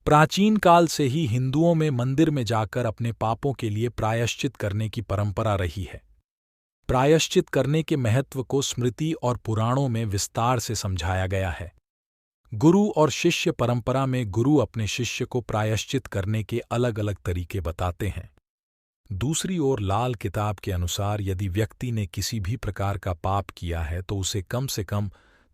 प्राचीन काल से ही हिंदुओं में मंदिर में जाकर अपने पापों के लिए प्रायश्चित करने की परंपरा रही है। प्रायश्चित करने के महत्व को स्मृति और पुराणों में विस्तार से समझाया गया है। गुरु और शिष्य परंपरा में गुरु अपने शिष्य को प्रायश्चित करने के अलग अलग तरीके बताते हैं। दूसरी ओर लाल किताब के अनुसार यदि व्यक्ति ने किसी भी प्रकार का पाप किया है तो उसे कम से कम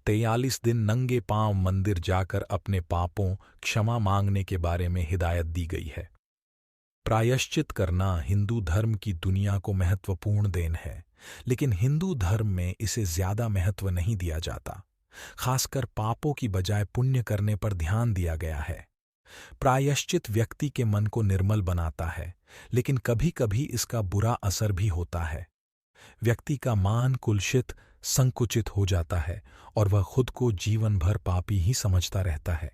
43 दिन नंगे पांव मंदिर जाकर अपने पापों क्षमा मांगने के बारे में हिदायत दी गई है। प्रायश्चित करना हिंदू धर्म की दुनिया को महत्वपूर्ण देन है, लेकिन हिंदू धर्म में इसे ज्यादा महत्व नहीं दिया जाता। खासकर पापों की बजाय पुण्य करने पर ध्यान दिया गया है। प्रायश्चित व्यक्ति के मन को निर्मल बनाता है, लेकिन कभी-कभी इसका बुरा असर भी होता है। व्यक्ति का मान कुलसित संकुचित हो जाता है और वह खुद को जीवन भर पापी ही समझता रहता है।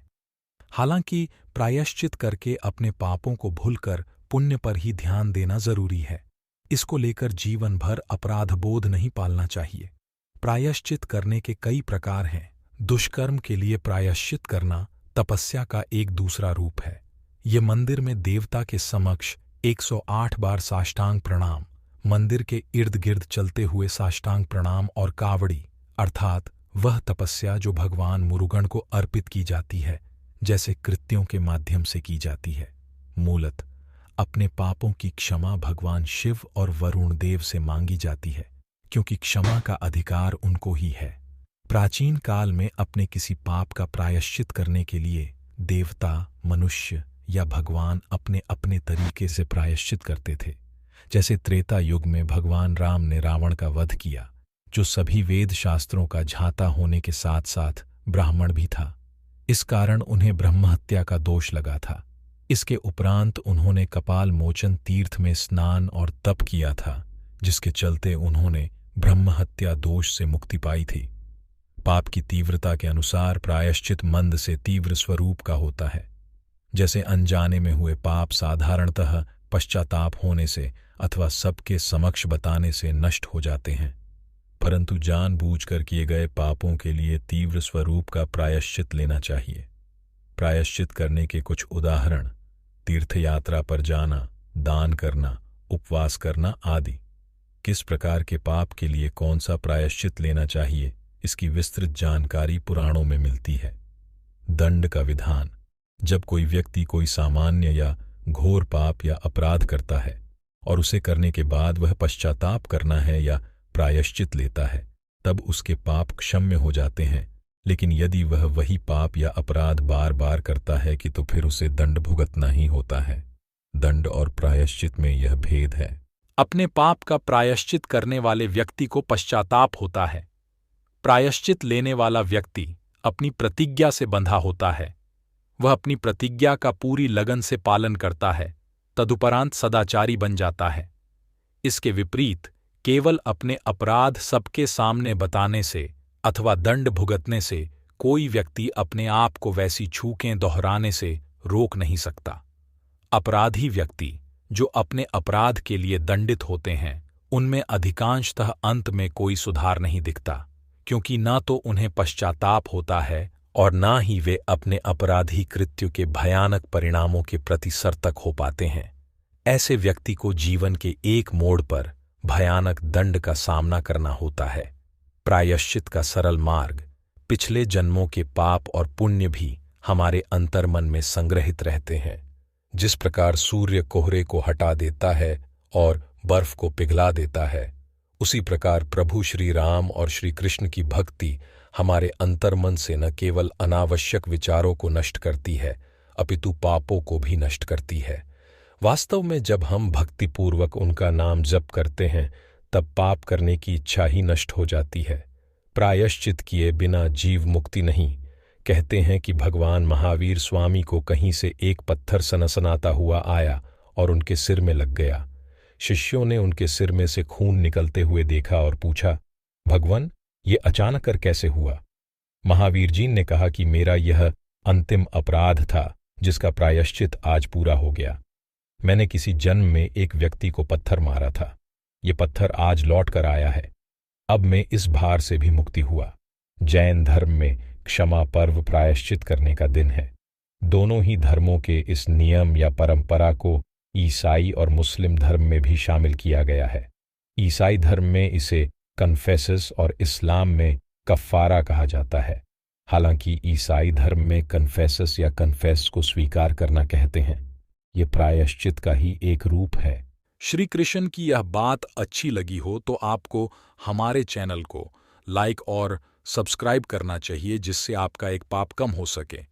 हालांकि प्रायश्चित करके अपने पापों को भूलकर पुण्य पर ही ध्यान देना जरूरी है। इसको लेकर जीवन भर अपराधबोध नहीं पालना चाहिए। प्रायश्चित करने के कई प्रकार हैं। दुष्कर्म के लिए प्रायश्चित करना तपस्या का एक दूसरा रूप है। ये मंदिर में देवता के समक्ष 108 बार साष्टांग प्रणाम, मंदिर के इर्द गिर्द चलते हुए साष्टांग प्रणाम और कावड़ी अर्थात वह तपस्या जो भगवान मुरुगन को अर्पित की जाती है, जैसे कृत्यों के माध्यम से की जाती है। मूलत अपने पापों की क्षमा भगवान शिव और वरुण देव से मांगी जाती है, क्योंकि क्षमा का अधिकार उनको ही है। प्राचीन काल में अपने किसी पाप का प्रायश्चित करने के लिए देवता, मनुष्य या भगवान अपने अपने तरीके से प्रायश्चित करते थे। जैसे त्रेता युग में भगवान राम ने रावण का वध किया, जो सभी वेद शास्त्रों का झांता होने के साथ साथ ब्राह्मण भी था। इस कारण उन्हें ब्रह्महत्या का दोष लगा था। इसके उपरांत उन्होंने कपाल मोचन तीर्थ में स्नान और तप किया था, जिसके चलते उन्होंने ब्रह्महत्या दोष से मुक्ति पाई थी। पाप की तीव्रता के अनुसार प्रायश्चित मंद से तीव्र स्वरूप का होता है। जैसे अनजाने में हुए पाप साधारणतः पश्चाताप होने से अथवा सबके समक्ष बताने से नष्ट हो जाते हैं, परंतु जानबूझकर किए गए पापों के लिए तीव्र स्वरूप का प्रायश्चित लेना चाहिए। प्रायश्चित करने के कुछ उदाहरण: तीर्थयात्रा पर जाना, दान करना, उपवास करना आदि। किस प्रकार के पाप के लिए कौन सा प्रायश्चित लेना चाहिए, इसकी विस्तृत जानकारी पुराणों में मिलती है। दंड का विधान: जब कोई व्यक्ति कोई सामान्य या घोर पाप या अपराध करता है और उसे करने के बाद वह पश्चाताप करना है या प्रायश्चित लेता है, तब उसके पाप क्षम्य हो जाते हैं। लेकिन यदि वह वही पाप या अपराध बार बार करता है कि तो फिर उसे दंड भुगतना ही होता है। दंड और प्रायश्चित में यह भेद है। अपने पाप का प्रायश्चित करने वाले व्यक्ति को पश्चाताप होता है। प्रायश्चित लेने वाला व्यक्ति अपनी प्रतिज्ञा से बंधा होता है। वह अपनी प्रतिज्ञा का पूरी लगन से पालन करता है, तदुपरांत सदाचारी बन जाता है। इसके विपरीत केवल अपने अपराध सबके सामने बताने से अथवा दंड भुगतने से कोई व्यक्ति अपने आप को वैसी चूकें दोहराने से रोक नहीं सकता। अपराधी व्यक्ति जो अपने अपराध के लिए दंडित होते हैं, उनमें अधिकांशतः अंत में कोई सुधार नहीं दिखता, क्योंकि न तो उन्हें पश्चाताप होता है और न ही वे अपने अपराधी कृत्य के भयानक परिणामों के प्रति सतर्क हो पाते हैं। ऐसे व्यक्ति को जीवन के एक मोड़ पर भयानक दंड का सामना करना होता है। प्रायश्चित का सरल मार्ग: पिछले जन्मों के पाप और पुण्य भी हमारे अंतर्मन में संग्रहित रहते हैं। जिस प्रकार सूर्य कोहरे को हटा देता है और बर्फ को पिघला देता है, उसी प्रकार प्रभु श्री राम और श्री कृष्ण की भक्ति हमारे अंतर्मन से न केवल अनावश्यक विचारों को नष्ट करती है, अपितु पापों को भी नष्ट करती है। वास्तव में जब हम भक्तिपूर्वक उनका नाम जप करते हैं, तब पाप करने की इच्छा ही नष्ट हो जाती है। प्रायश्चित किए बिना जीव मुक्ति नहीं। कहते हैं कि भगवान महावीर स्वामी को कहीं से एक पत्थर सनसनाता हुआ आया और उनके सिर में लग गया। शिष्यों ने उनके सिर में से खून निकलते हुए देखा और पूछा, भगवान, ये अचानक कर कैसे हुआ? महावीर जी ने कहा कि मेरा यह अंतिम अपराध था, जिसका प्रायश्चित आज पूरा हो गया। मैंने किसी जन्म में एक व्यक्ति को पत्थर मारा था। ये पत्थर आज लौट कर आया है। अब मैं इस भार से भी मुक्ति हुआ। जैन धर्म में क्षमा पर्व प्रायश्चित करने का दिन है। दोनों ही धर्मों के इस नियम या परंपरा को ईसाई और मुस्लिम धर्म में भी शामिल किया गया है। ईसाई धर्म में इसे कन्फेसस और इस्लाम में कफ़ारा कहा जाता है। हालांकि ईसाई धर्म में कन्फेसस या कन्फेस को स्वीकार करना कहते हैं। ये प्रायश्चित का ही एक रूप है। श्री कृष्ण की यह बात अच्छी लगी हो तो आपको हमारे चैनल को लाइक और सब्सक्राइब करना चाहिए, जिससे आपका एक पाप कम हो सके।